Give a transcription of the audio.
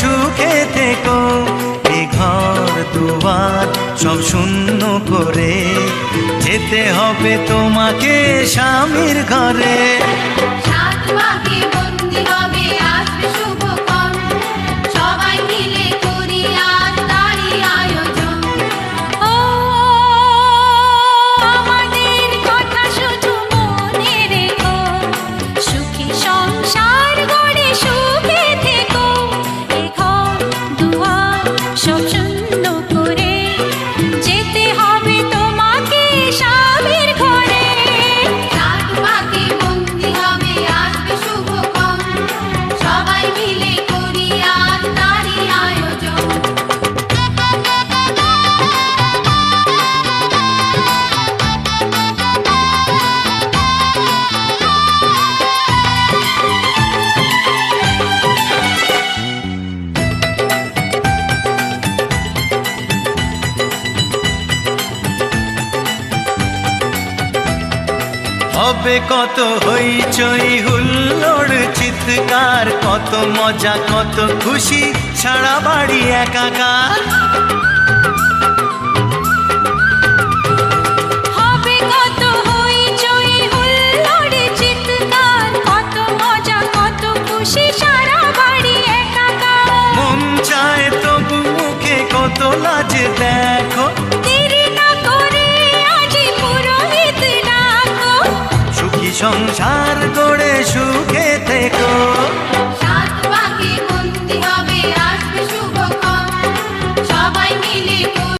সুখে থেকো। এ ঘর দুয়ার সব শূন্য করে যেতে হবে তোমাকে স্বামীর ঘরে। সাত পাকে বন্দি হবে আসবে শুভক্ষণ, সবাই মিলে করি আজ তারই আয়োজন। ও আমাদের কথা শুধু মনে রেখো, সুখী সংসার গড়ে সুখে থেকো। এ ঘর দুয়ার সব শূন্য করে যেতে হবে তোমাকে স্বামীর ঘরে। সাত পাকে বন্দি হবে আসবে শুভক্ষণ, সবাই মিলে করি আজ তারই আয়োজন। হবে কত হইচই হুল্লোড় চিৎকার, কত মজা কত খুশি সারা বাড়ি একাকার। হবে কত হইচই হুল্লোড় চিৎকার, কত মজা কত খুশি সারা বাড়ি একাকার। মন চায় তবু মুখে কত লাজ দেখো, দেরি না করে আজই পুরোহিত ডাকো। সুখী সংসার গড়ে সুখে থেকো।